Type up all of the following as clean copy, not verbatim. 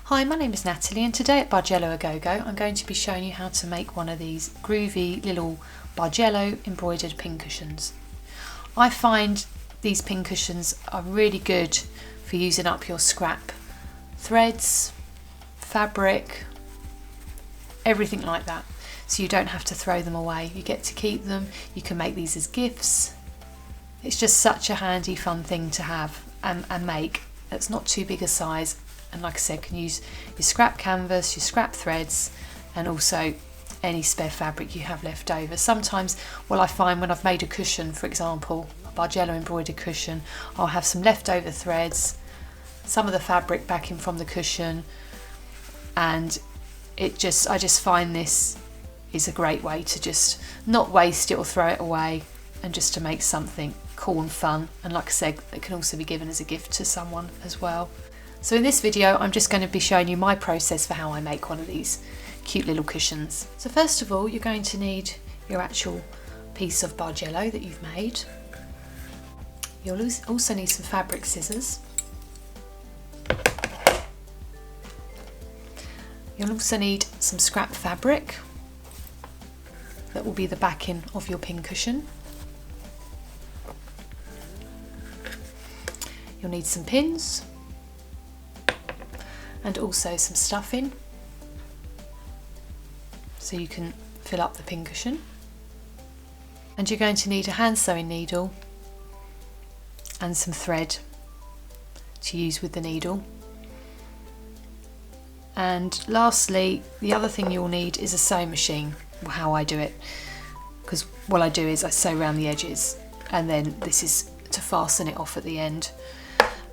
Hi, my name is Natalie and today at Bargello-a-GoGo I'm going to be showing you how to make one of these groovy little Bargello embroidered pincushions. I find these pincushions are really good for using up your scrap threads, fabric, everything like that. So you don't have to throw them away, you get to keep them, you can make these as gifts. It's just such a handy, fun thing to have and make. It's not too big a size. And like I said, can use your scrap canvas, your scrap threads, and also any spare fabric you have left over. Sometimes what I find when I've made a cushion, for example, a Bargello embroidered cushion, I'll have some leftover threads, some of the fabric back in from the cushion, and I just find this is a great way to just not waste it or throw it away, and just to make something cool and fun. And like I said, it can also be given as a gift to someone as well. So in this video, I'm just going to be showing you my process for how I make one of these cute little cushions. So first of all, you're going to need your actual piece of Bargello that you've made. You'll also need some fabric scissors. You'll also need some scrap fabric that will be the backing of your pincushion. You'll need some pins and also some stuffing so you can fill up the pincushion. And you're going to need a hand sewing needle and some thread to use with the needle. And lastly, the other thing you'll need is a sewing machine, or how I do it, because what I do is I sew around the edges and then this is to fasten it off at the end.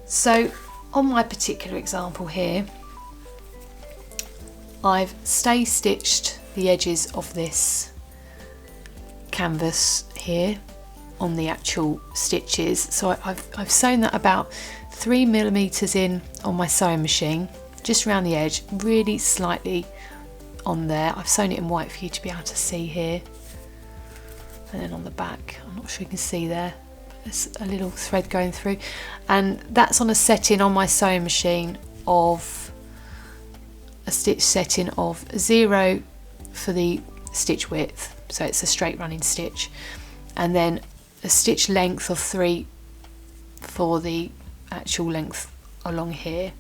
So on my particular example here, I've stay stitched the edges of this canvas here on the actual stitches. So I've sewn that about 3mm in on my sewing machine, just around the edge, really slightly on there. I've sewn it in white for you to be able to see here. And then on the back, I'm not sure you can see there, there's a little thread going through. And that's on a setting on my sewing machine of a stitch setting of 0 for the stitch width, so it's a straight running stitch, and then a stitch length of 3 for the actual length along here.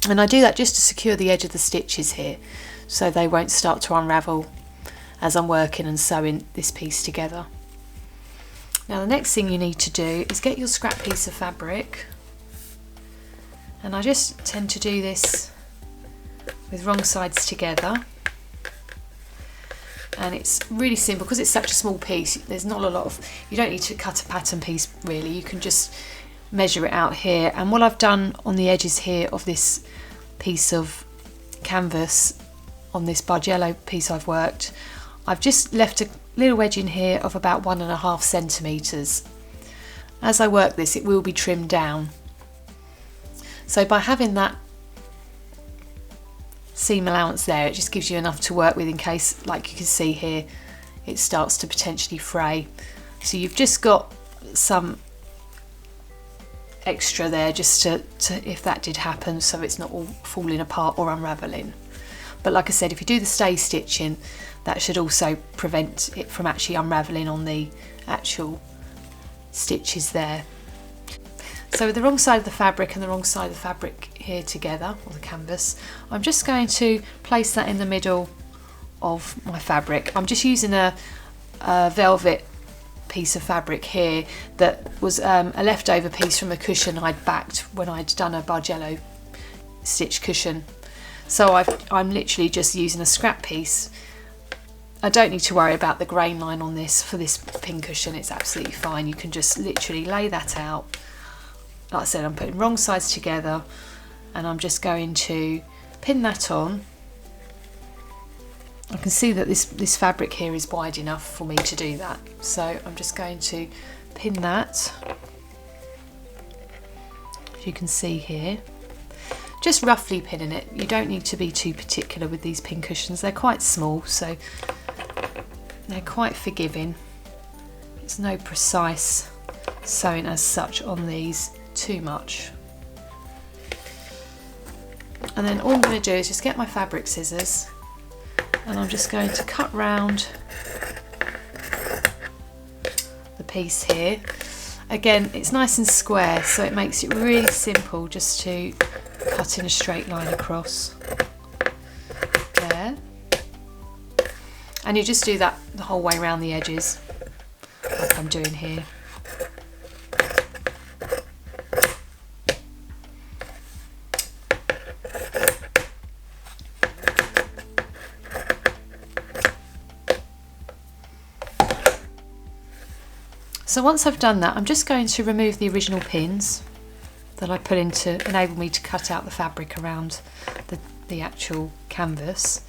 And I do that just to secure the edge of the stitches here so they won't start to unravel as I'm working and sewing this piece together. Now the next thing you need to do is get your scrap piece of fabric, and I just tend to do this with wrong sides together, and it's really simple because it's such a small piece. There's not a lot of, you don't need to cut a pattern piece really, you can just measure it out here. And what I've done on the edges here of this piece of canvas, on this Bargello piece I've worked, I've just left a little edge in here of about 1.5 centimetres. As I work this, it will be trimmed down. So by having that seam allowance there, it just gives you enough to work with in case, like you can see here, it starts to potentially fray. So you've just got some extra there just to if that did happen, so it's not all falling apart or unravelling. But like I said, if you do the stay stitching, that should also prevent it from actually unravelling on the actual stitches there. So with the wrong side of the fabric and the wrong side of the fabric here together, or the canvas, I'm just going to place that in the middle of my fabric. I'm just using a velvet piece of fabric here that was a leftover piece from a cushion I'd backed when I'd done a Bargello stitch cushion. So I'm literally just using a scrap piece. I don't need to worry about the grain line on this for this pincushion, it's absolutely fine. You can just literally lay that out. Like I said, I'm putting wrong sides together and I'm just going to pin that on. I can see that this fabric here is wide enough for me to do that. So I'm just going to pin that, as you can see here. Just roughly pinning it. You don't need to be too particular with these pincushions. They're quite small, so they're quite forgiving. It's no precise sewing as such on these too much. And then all I'm going to do is just get my fabric scissors and I'm just going to cut round the piece here. Again, it's nice and square, so it makes it really simple just to cut in a straight line across there. And you just do that the whole way around the edges, like I'm doing here. So once I've done that, I'm just going to remove the original pins that I put in to enable me to cut out the fabric around the actual canvas.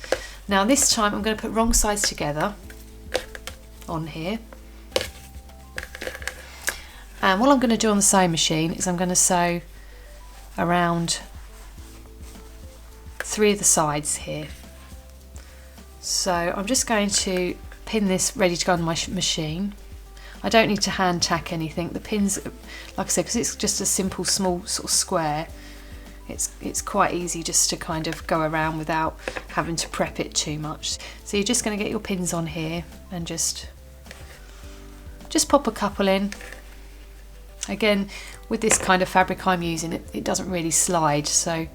Now this time I'm going to put wrong sides together on here. And what I'm going to do on the sewing machine is I'm going to sew around 3 of the sides here. So I'm just going to pin this ready to go on my machine. I don't need to hand tack anything. The pins, like I said, because it's just a simple small sort of square, it's quite easy just to kind of go around without having to prep it too much. So you're just going to get your pins on here and just pop a couple in. Again, with this kind of fabric I'm using, it doesn't really slide, so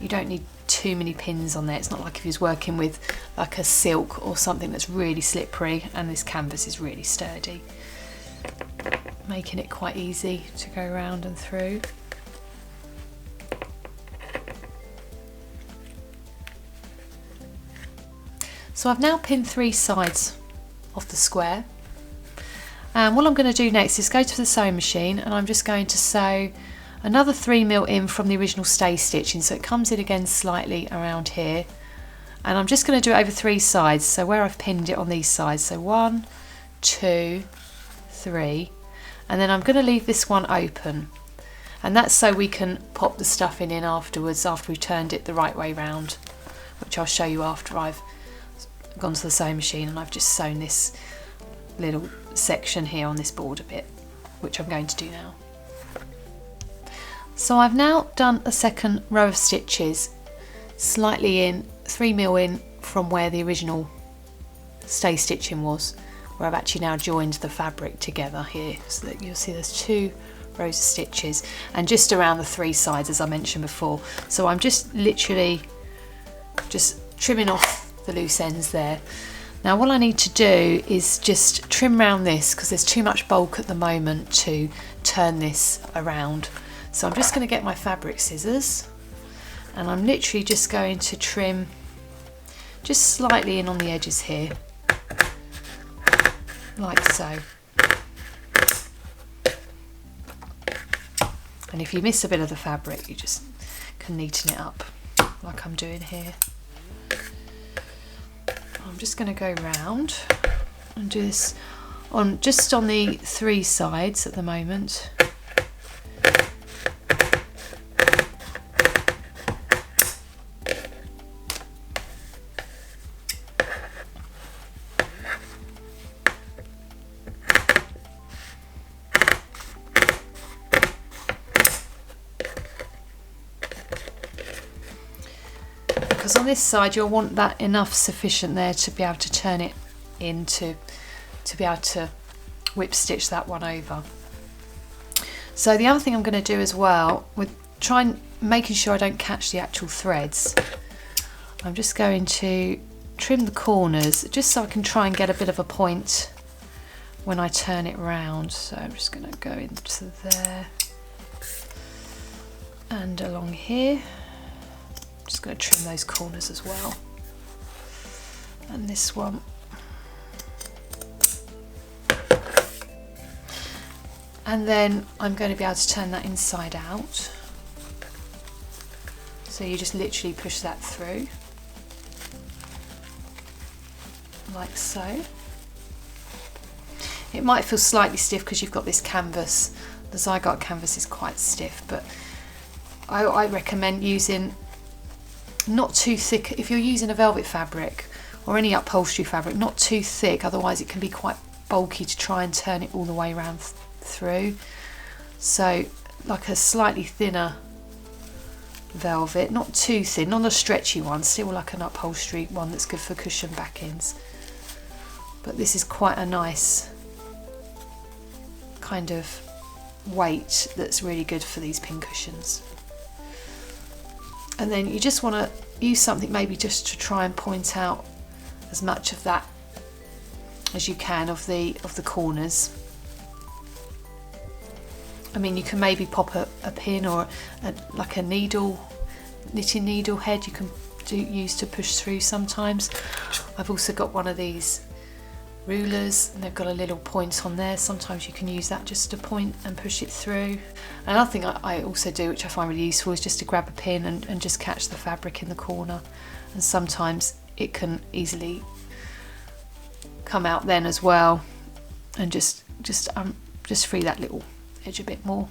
you don't need too many pins on there. It's not like if you're working with like a silk or something that's really slippery and this canvas is really sturdy, making it quite easy to go around and through. So I've now pinned 3 sides of the square, and what I'm going to do next is go to the sewing machine and I'm just going to sew another 3mm in from the original stay stitching, so it comes in again slightly around here, and I'm just going to do it over 3 sides, so where I've pinned it on these sides, so 1, 2, 3, and then I'm going to leave this one open, and that's so we can pop the stuffing in afterwards after we've turned it the right way round, which I'll show you after I've gone to the sewing machine and I've just sewn this little section here on this border bit, which I'm going to do now. So I've now done a second row of stitches, slightly in, 3mm in from where the original stay stitching was, where I've actually now joined the fabric together here, so that you'll see there's 2 rows of stitches and just around the 3 sides as I mentioned before. So I'm just literally just trimming off the loose ends there. Now what I need to do is just trim around this because there's too much bulk at the moment to turn this around. So I'm just going to get my fabric scissors and I'm literally just going to trim just slightly in on the edges here, like so. And if you miss a bit of the fabric, you just can neaten it up like I'm doing here. I'm just going to go round and do this on just on the 3 sides at the moment. Because on this side you'll want that enough sufficient there to be able to turn it in to be able to whip stitch that one over. So the other thing I'm going to do as well, with making sure I don't catch the actual threads, I'm just going to trim the corners just so I can try and get a bit of a point when I turn it round. So I'm just going to go into there and along here. Just going to trim those corners as well, and this one, and then I'm going to be able to turn that inside out, so you just literally push that through like so. It might feel slightly stiff because you've got this canvas, the Zygarde canvas is quite stiff, but I recommend using not too thick. If you're using a velvet fabric or any upholstery fabric, not too thick, otherwise it can be quite bulky to try and turn it all the way around through. So like a slightly thinner velvet, not too thin, not a stretchy one, still like an upholstery one that's good for cushion backings. But this is quite a nice kind of weight that's really good for these pincushions. And then you just want to use something maybe just to try and point out as much of that as you can of the corners. I mean, you can maybe pop a pin or like a needle, knitting needle head you can use to push through sometimes. I've also got one of these rulers and they've got a little point on there. Sometimes you can use that just to point and push it through. Another thing I also do, which I find really useful, is just to grab a pin and just catch the fabric in the corner. And sometimes it can easily come out then as well, and just free that little edge a bit more,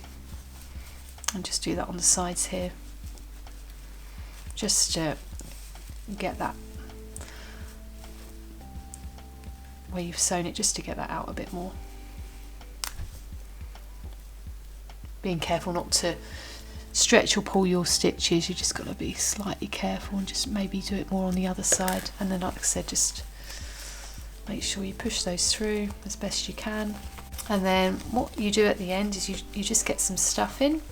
and just do that on the sides here, just to get that where you've sewn it, just to get that out a bit more. Being careful not to stretch or pull your stitches, you just got to be slightly careful and just maybe do it more on the other side, and then like I said, just make sure you push those through as best you can. And then what you do at the end is you just get some stuffing.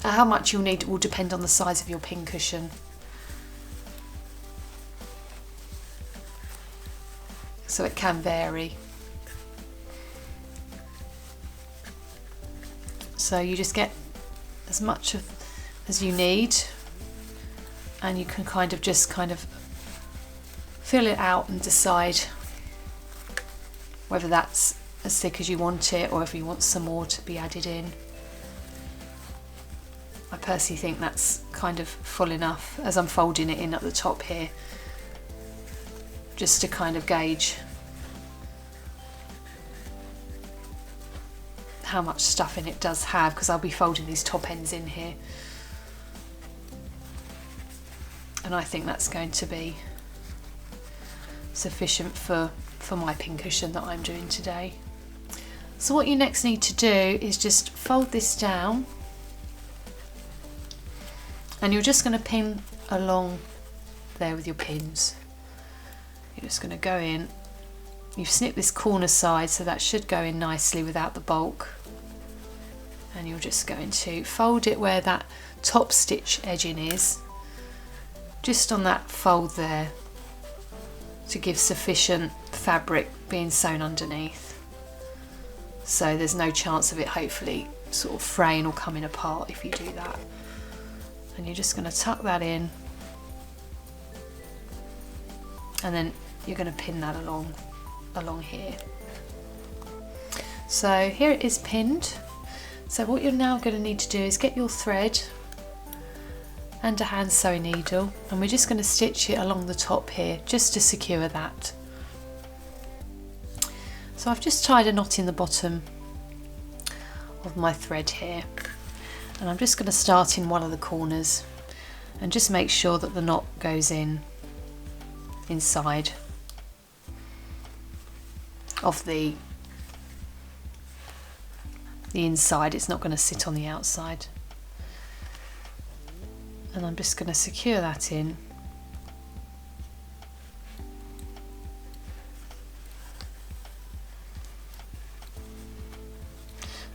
How much you'll need will depend on the size of your pincushion. So it can vary. So you just get as much as you need, and you can kind of fill it out and decide whether that's as thick as you want it or if you want some more to be added in. I personally think that's kind of full enough as I'm folding it in at the top here, just to kind of gauge how much stuffing it does have, because I'll be folding these top ends in here, and I think that's going to be sufficient for my pincushion that I'm doing today. So what you next need to do is just fold this down, and you're just going to pin along there with your pins. You're just going to go in. You've snipped this corner side, so that should go in nicely without the bulk, and you're just going to fold it where that top stitch edging is, just on that fold there, to give sufficient fabric being sewn underneath, so there's no chance of it hopefully sort of fraying or coming apart if you do that. And you're just going to tuck that in, and then you're going to pin that along here. So here it is pinned. So what you're now going to need to do is get your thread and a hand sewing needle, and we're just going to stitch it along the top here just to secure that. So I've just tied a knot in the bottom of my thread here, and I'm just going to start in one of the corners and just make sure that the knot goes in inside of the inside. It's not going to sit on the outside. And I'm just going to secure that in.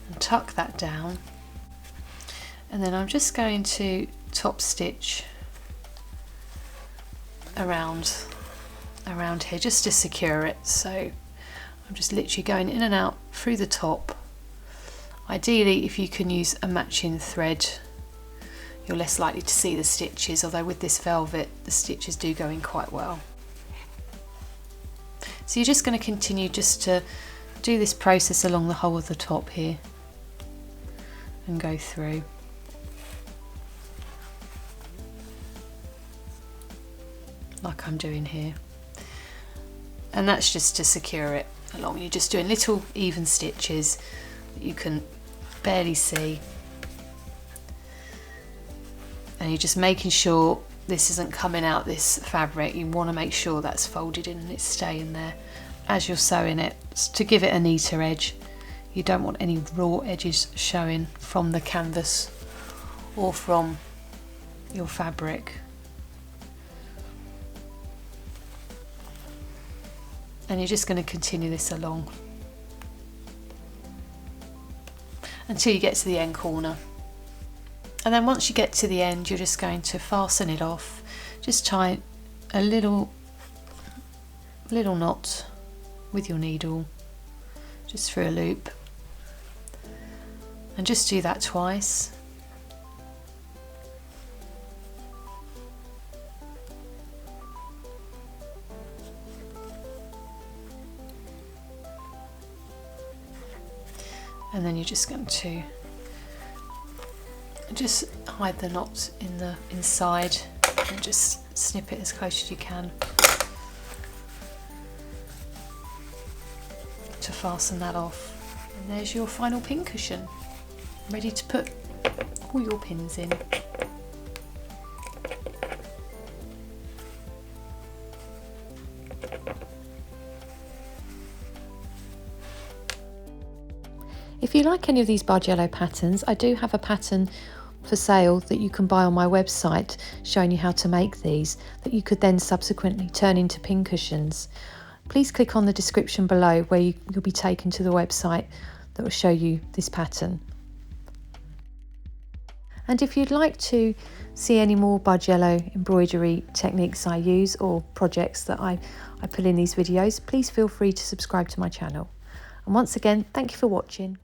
And tuck that down. And then I'm just going to top stitch around here just to secure it. So I'm just literally going in and out through the top. Ideally, if you can use a matching thread, you're less likely to see the stitches, although with this velvet the stitches do go in quite well. So you're just going to continue just to do this process along the whole of the top here and go through. Like I'm doing here. And that's just to secure it along. You're just doing little even stitches that you can barely see. And you're just making sure this isn't coming out this fabric. You want to make sure that's folded in and it's staying there as you're sewing it, to give it a neater edge. You don't want any raw edges showing from the canvas or from your fabric. And you're just going to continue this along until you get to the end corner. And then once you get to the end, you're just going to fasten it off. Just tie a little knot with your needle just through a loop, and just do that twice. And then you're just going to just hide the knot in the inside and just snip it as close as you can to fasten that off. And there's your final pincushion, ready to put all your pins in. If you like any of these Bargello patterns, I do have a pattern for sale that you can buy on my website showing you how to make these, that you could then subsequently turn into pincushions. Please click on the description below where you'll be taken to the website that will show you this pattern. And if you'd like to see any more Bargello embroidery techniques I use or projects that I put in these videos, please feel free to subscribe to my channel. And once again, thank you for watching.